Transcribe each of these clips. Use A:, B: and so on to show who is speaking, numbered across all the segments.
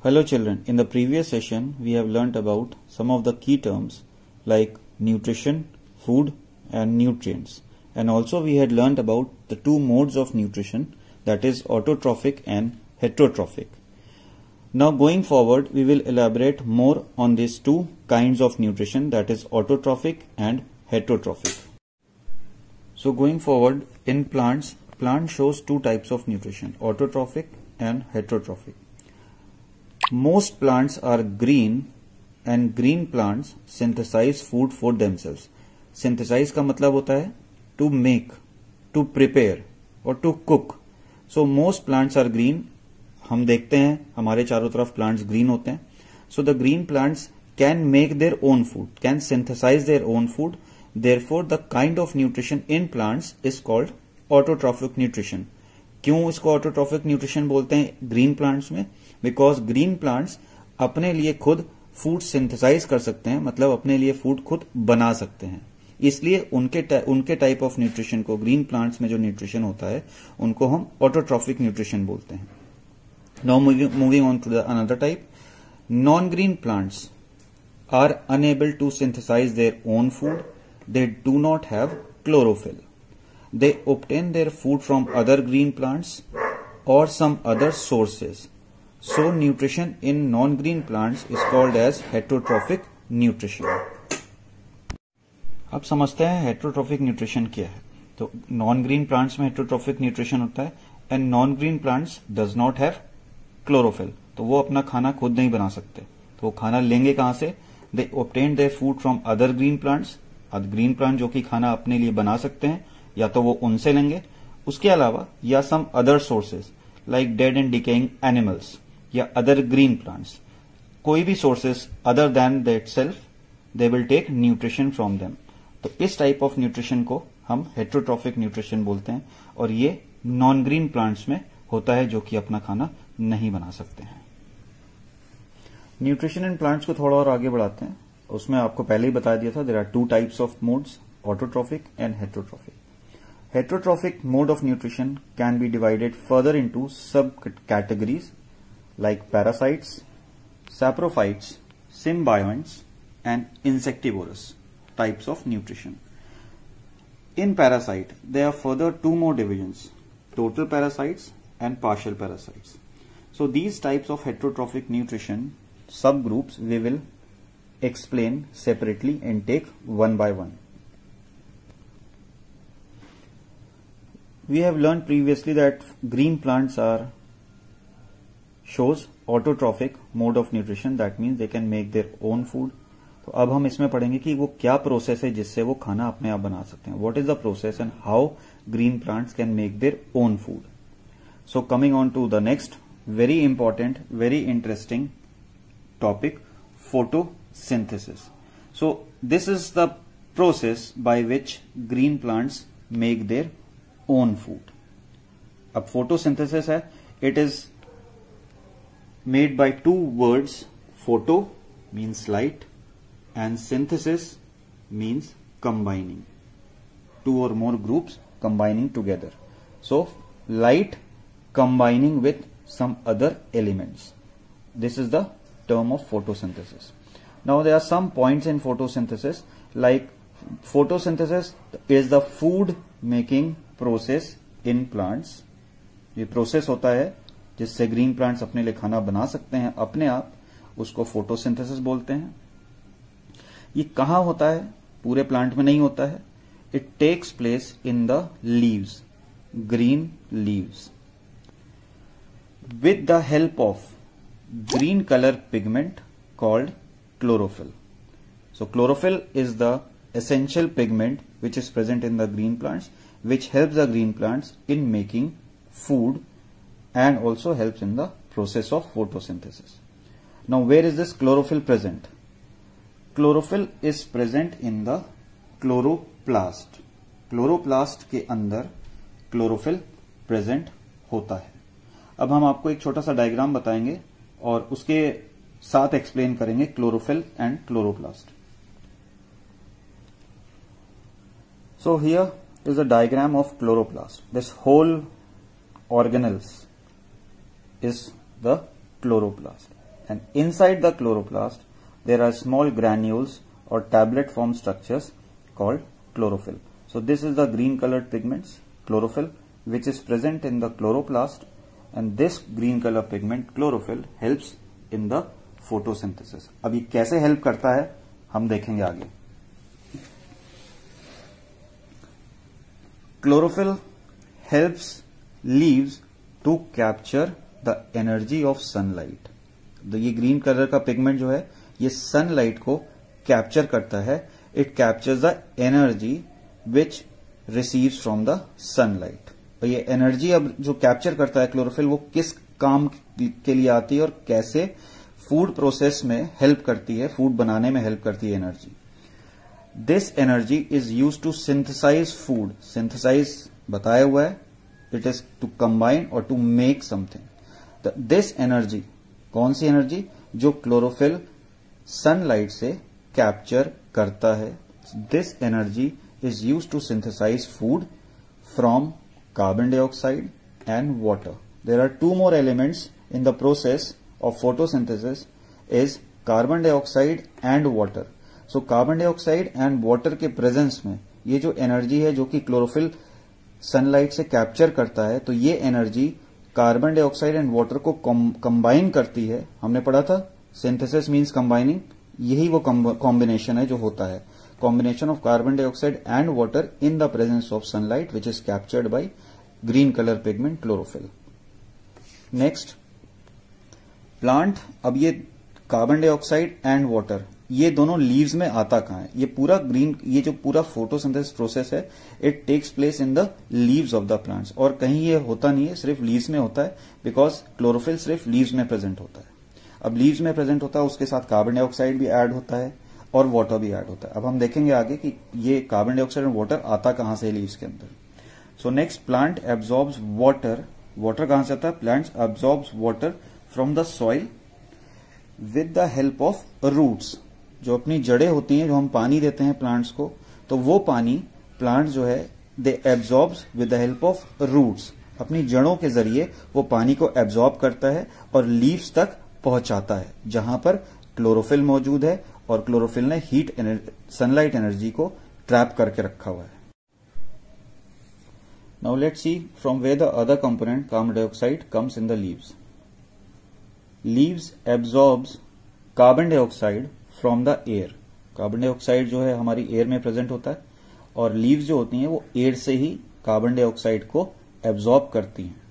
A: Hello children, in the previous session we have learnt about some of the key terms like nutrition, food and nutrients, and also we had learnt about the two modes of nutrition, that is autotrophic and heterotrophic. Now going forward we will elaborate more on these two kinds of nutrition, that is autotrophic and heterotrophic. So going forward, in plants shows two types of nutrition, autotrophic and heterotrophic. Most plants are green and green plants synthesize food for themselves. Synthesize का मतलब होता है to make, to prepare or to cook. So most plants are green. हम देखते हैं हमारे चारों तरफ plants green होते हैं. So the green plants can make their own food, can synthesize their own food. Therefore the kind of nutrition in plants is called autotrophic nutrition. क्यों इसको ऑटोट्रॉफिक न्यूट्रिशन बोलते हैं ग्रीन प्लांट्स में? Because green plants अपने लिए खुद food synthesise कर सकते हैं, मतलब अपने लिए फूड खुद बना सकते हैं. इसलिए उनके टाइप ऑफ न्यूट्रिशन को, ग्रीन प्लांट्स में जो न्यूट्रिशन होता है उनको हम ऑटोट्रॉफिक न्यूट्रिशन बोलते हैं. Now moving on to the another type. Non green plants are unable to synthesize their own food. They do not have chlorophyll. They obtain their food from other green plants or some other sources. So nutrition in non-green plants is called as heterotrophic nutrition. अब समझते हैं heterotrophic nutrition क्या है. तो non green plants में heterotrophic nutrition होता है and non green plants does not have chlorophyll. तो वो अपना खाना खुद नहीं बना सकते. तो वो खाना लेंगे कहां से? दे obtain their food from other green plants. Green plant जो कि खाना अपने लिए बना सकते हैं या तो वो उनसे लेंगे, उसके अलावा या some other sources like dead and decaying animals या अदर ग्रीन प्लांट्स. कोई भी sources other than that self they will take nutrition from them. तो इस टाइप ऑफ न्यूट्रिशन को हम हेटरोट्रॉफिक न्यूट्रिशन बोलते हैं और ये नॉन ग्रीन प्लांट्स में होता है जो कि अपना खाना नहीं बना सकते हैं. न्यूट्रिशन इन प्लांट्स को थोड़ा और आगे बढ़ाते हैं. उसमें आपको पहले ही बता दिया था, there are two types of modes, autotrophic and heterotrophic. Heterotrophic mode of nutrition can be divided further into subcategories like parasites, saprophytes, symbionts, and insectivorous types of nutrition. In parasite, there are further two more divisions, total parasites and partial parasites. So these types of heterotrophic nutrition subgroups we will explain separately and take one by one. We have learned previously that green plants shows autotrophic mode of nutrition. That means they can make their own food. तो अब हम इसमें पढ़ेंगे कि वो क्या process है जिससे वो खाना अपने आप बना सकते हैं. What is the process and how green plants can make their own food? So coming on to the next very important, very interesting topic, photosynthesis. So this is the process by which green plants make their own food. अब photosynthesis है, it is made by two words. Photo means light and synthesis means combining. Two or more groups combining together. So light combining with some other elements. This is the term of photosynthesis. Now there are some points in photosynthesis, like photosynthesis is the food making process in plants. ये process होता है जिससे green plants अपने लिए खाना बना सकते हैं अपने आप, उसको फोटोसिंथेसिस बोलते हैं. ये कहां होता है? पूरे प्लांट में नहीं होता है. It takes place in the leaves, green leaves, with the help of green colour pigment called chlorophyll. So chlorophyll is the essential pigment which is present in the green plants, which helps the green plants in making food and also helps in the process of photosynthesis. Now where is this chlorophyll present? Chlorophyll is present in the chloroplast. Chloroplast के अंदर chlorophyll present होता है. अब हम आपको एक छोटा सा डायग्राम बताएंगे और उसके साथ एक्सप्लेन करेंगे chlorophyll and chloroplast. So here is a diagram of chloroplast. This whole organelles is the chloroplast. and inside the chloroplast there are small granules or tablet form structures called chlorophyll. So this is the green colored pigments, chlorophyll, which is present in the chloroplast, and this green color pigment chlorophyll helps in the photosynthesis. अब ये कैसे help करता है हम देखेंगे आगे. Chlorophyll helps leaves to capture the energy of sunlight. तो ये ग्रीन कलर का पिगमेंट जो है ये सनलाइट को कैप्चर करता है. It captures the energy which receives from the sunlight. और ये एनर्जी अब जो कैप्चर करता है क्लोरोफिल वो किस काम के लिए आती है और कैसे फूड प्रोसेस में हेल्प करती है, फूड बनाने में हेल्प करती है energy. This energy is use to synthesize food. Synthesize बताया हुआ है, इट इज टू कंबाइन और to make something. This energy, कौन सी एनर्जी? जो क्लोरोफिल सनलाइट से कैप्चर करता है. This energy is use to synthesize food from carbon dioxide and water. There are two more elements in the process of photosynthesis is carbon dioxide and water. So carbon dioxide and water के presence में ये जो energy है जो कि chlorophyll sunlight से capture करता है, तो ये energy carbon dioxide and water को कंबाइन करती है. हमने पढ़ा था सिंथेसिस मींस कंबाइनिंग. यही वो कॉम्बिनेशन है जो होता है. Combination of carbon dioxide and water in the presence of sunlight which is captured by green color pigment chlorophyll. Next, plant. अब ये कार्बन डाइऑक्साइड एंड वाटर ये दोनों लीव्स में आता कहाँ है? ये पूरा ग्रीन, ये जो पूरा फोटोसिंथेसिस प्रोसेस है it takes place in the leaves of the plants. और कहीं ये होता नहीं है, सिर्फ लीव्स में होता है बिकॉज क्लोरोफिल सिर्फ लीव्स में प्रेजेंट होता है. अब लीव्स में प्रेजेंट होता है, उसके साथ कार्बन डाइऑक्साइड भी ऐड होता है और वाटर भी ऐड होता है. अब हम देखेंगे आगे कि ये कार्बन डाइऑक्साइड और वाटर आता कहां से लीव्स के अंदर. So next, plant absorbs water. Water कहां से आता है? Plants absorbs water from the soil with the help of roots. जो अपनी जड़ें होती हैं, जो हम पानी देते हैं प्लांट्स को, तो वो पानी प्लांट जो है they absorbs with the help of roots. अपनी जड़ों के जरिए वो पानी को एब्जॉर्ब करता है और लीव्स तक पहुंचाता है जहां पर क्लोरोफिल मौजूद है और क्लोरोफिल ने हीट सनलाइट एनर्जी को ट्रैप करके रखा हुआ है. Now let's see from where the other component carbon dioxide comes in the leaves. Leaves absorbs carbon dioxide from the air. Carbon dioxide जो है हमारी एयर में प्रेजेंट होता है और लीव्स जो होती हैं वो एयर से ही कार्बन डाइऑक्साइड को एब्जॉर्ब करती हैं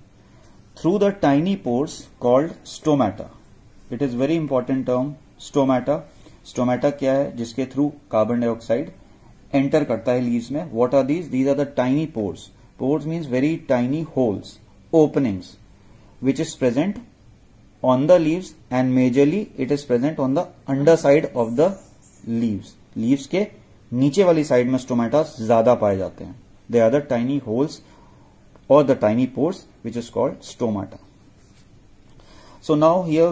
A: through the tiny pores called stomata. It is very important term stomata. Stomata क्या है? जिसके थ्रू कार्बन डाइऑक्साइड एंटर करता है लीव्स में. What are these? These are the tiny pores. Pores means very tiny holes, openings, which is present on the leaves and majorly it is present on the under side of the leaves. Leaves के नीचे वाली side में stomata ज्यादा पाए जाते हैं. They are the tiny holes और the tiny pores which is called stomata. So now here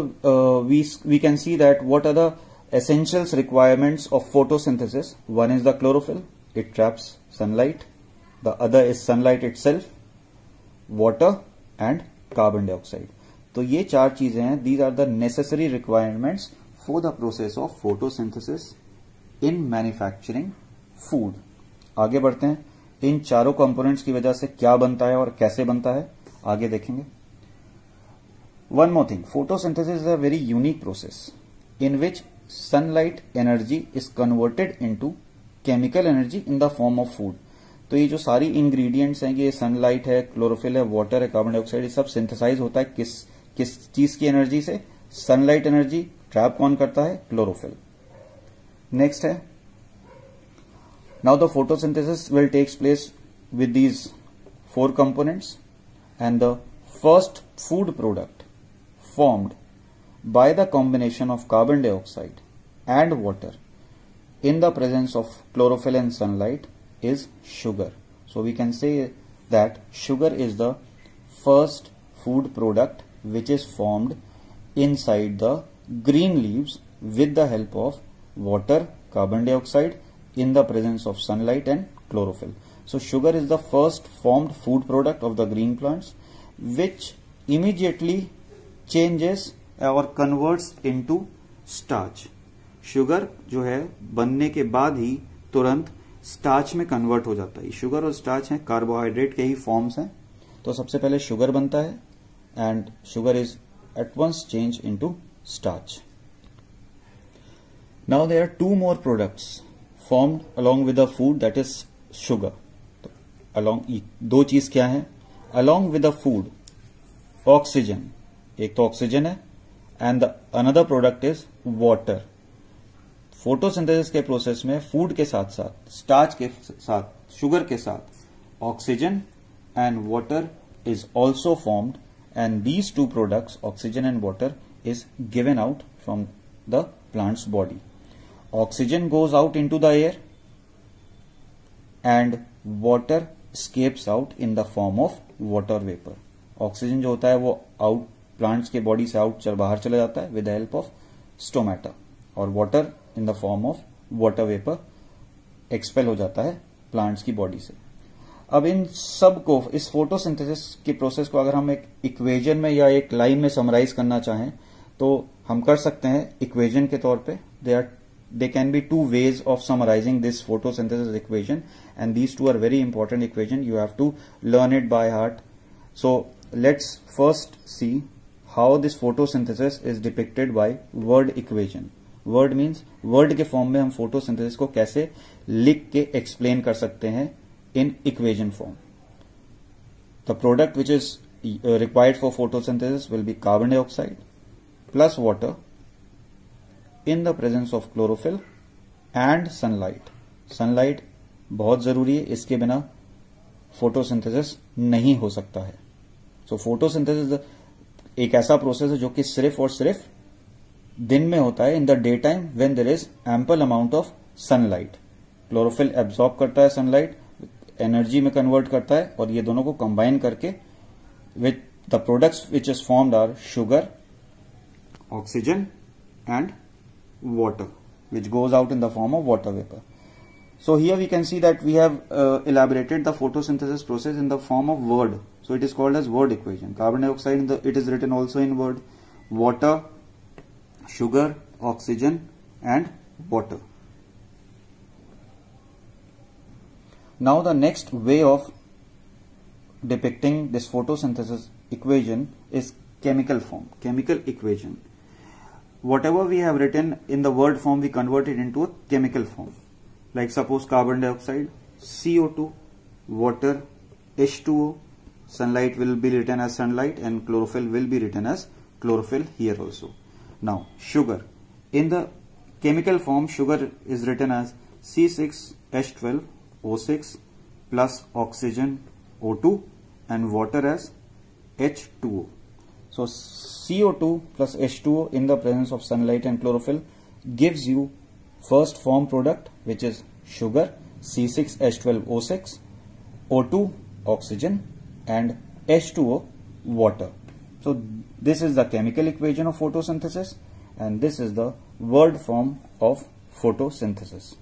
A: we can see that what are the essentials requirements of photosynthesis. One is the chlorophyll, it traps sunlight. The other is sunlight itself, water and carbon dioxide. तो ये चार चीजें हैं. These are the necessary requirements for the process of photosynthesis in manufacturing food. आगे बढ़ते हैं. इन चारों components की वजह से क्या बनता है और कैसे बनता है आगे देखेंगे. One more thing, photosynthesis is a very unique process in which sunlight energy is converted into chemical energy in the form of food. तो ये जो सारी इंग्रेडिएंट्स हैं कि ये सनलाइट है, क्लोरोफिल है, वाटर है, कार्बन डाइऑक्साइड, ये सब सिंथेसाइज होता है किस चीज की एनर्जी से? Sunlight energy. ट्रैप कौन करता है? क्लोरोफिल. नेक्स्ट है, now the photosynthesis will takes place with these 4 components and the first food product formed by the combination of carbon dioxide and water in the presence of chlorophyll and sunlight is sugar. So we can say that sugar is the first food product which is formed inside the green leaves with the help of water, carbon dioxide in the presence of sunlight and chlorophyll. So sugar is the first formed food product of the green plants which immediately changes और converts into starch. Sugar जो है बनने के बाद ही तुरंत starch में convert हो जाता है। शुगर और स्टार्च हैं कार्बोहाइड्रेट के ही फॉर्म्स हैं। तो सबसे पहले शुगर बनता है and sugar is at once change into starch. Now there are two more products formed along with the food, that is sugar. तो अलोंग दो चीज क्या है? Along with the food oxygen, एक तो ऑक्सीजन है and the another product is water. Photosynthesis के process में फूड के साथ साथ, स्टार्च के साथ, शुगर के साथ oxygen and water is also formed, and these two products, oxygen and water, is given out from the plant's body. Oxygen goes out into the air and water escapes out in the form of water vapor. Oxygen जो होता है वो out plants के body से out बाहर चला जाता है with the help of stomata, और water in the form of water vapor expel हो जाता है plants की body से। अब इन सब को, इस फोटोसिंथेसिस की प्रोसेस को अगर हम एक इक्वेजन में या एक लाइन में समराइज करना चाहें तो हम कर सकते हैं इक्वेजन के तौर पे। They can be two ways of summarizing this photosynthesis equation and these two are very important equation, you have to learn it by heart. So let's first see how this photosynthesis is depicted by word equation. Word means word के form में हम photosynthesis को कैसे लिख के explain कर सकते हैं in equation form. The product which is required for photosynthesis will be carbon dioxide plus water in the presence of chlorophyll and sunlight. Sunlight बहुत जरूरी है, इसके बिना फोटोसिंथेसिस नहीं हो सकता है। सो फोटोसिंथेसिस एक ऐसा प्रोसेस है जो कि सिर्फ और सिर्फ दिन में होता है, in the day time when there is ample amount of sunlight. Chlorophyll absorb करता है सनलाइट, एनर्जी में कन्वर्ट करता है, और ये दोनों को कंबाइन करके with the products which is formed are sugar, oxygen and water which goes out in the form of water vapour. So here we can see that we have elaborated the photosynthesis process in the form of word. So it is called as word equation. Carbon dioxide, it is written also in word. Water, sugar, oxygen and water. Now the next way of depicting this photosynthesis equation is chemical form, chemical equation. Whatever we have written in the word form, we convert it into a chemical form. Like suppose carbon dioxide, CO2, water, H2O, sunlight will be written as sunlight and chlorophyll will be written as chlorophyll here also. Now sugar, in the chemical form sugar is written as C6H12O6 plus oxygen O2 and water as H2O. So CO2 plus H2O in the presence of sunlight and chlorophyll gives you first form product which is sugar, C6H12O6, O2 oxygen and H2O water. So this is the chemical equation of photosynthesis and this is the word form of photosynthesis.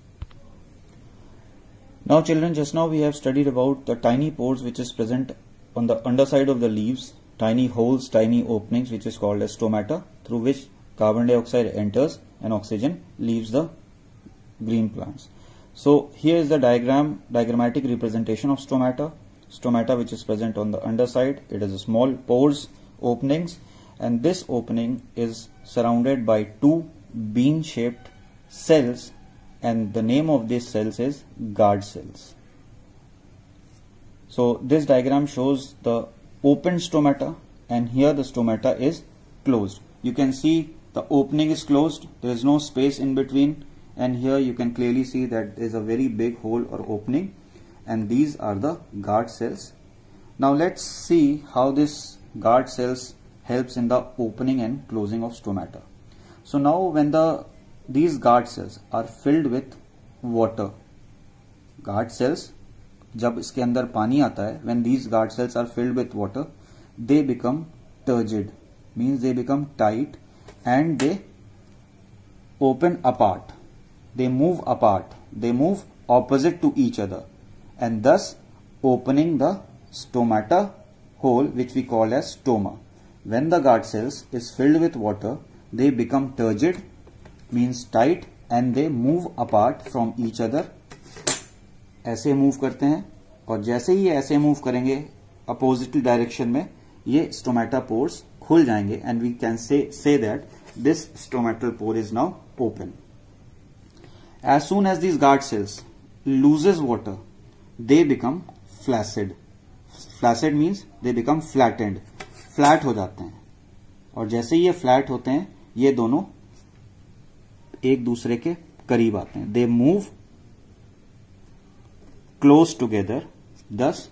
A: Now children, just now we have studied about the tiny pores which is present on the underside of the leaves, tiny holes, tiny openings which is called as stomata, through which carbon dioxide enters and oxygen leaves the green plants. So here is the diagrammatic representation of stomata. Stomata which is present on the underside, it is a small pores, openings, and this opening is surrounded by two bean shaped cells and the name of these cells is guard cells. So this diagram shows the open stomata and here the stomata is closed. You can see the opening is closed, there is no space in between, and here you can clearly see that there is a very big hole or opening and these are the guard cells. Now let's see how this guard cells helps in the opening and closing of stomata. So now when these guard cells are filled with water, guard cells जब इसके अंदर पानी आता है, when these guard cells are filled with water, they become turgid, means they become tight and they open apart. They move apart, they move opposite to each other and thus opening the stomata hole which we call as stoma. when the guard cells is filled with water, they become turgid, means tight, and they move apart from each other. ऐसे move करते हैं, और जैसे ही ऐसे move करेंगे opposite direction में, ये stomata pores खुल जाएंगे, and we can say that this stomatal pore is now open. As soon as these guard cells loses water, they become flaccid. Flaccid means they become flattened. Flat हो जाते हैं, और जैसे ही ये फ्लैट होते हैं, ये दोनों एक दूसरे के करीब आते हैं. They move close together, thus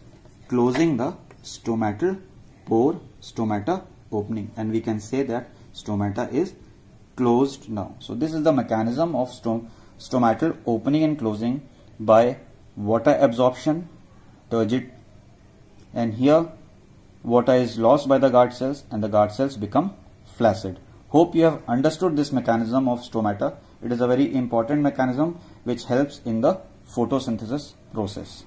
A: closing the stomatal pore, stomata opening, and we can say that stomata is closed now. So this is the mechanism of stomatal opening and closing by water absorption, turgid, and here water is lost by the guard cells and the guard cells become flaccid. Hope you have understood this mechanism of stomata. It is a very important mechanism which helps in the photosynthesis process.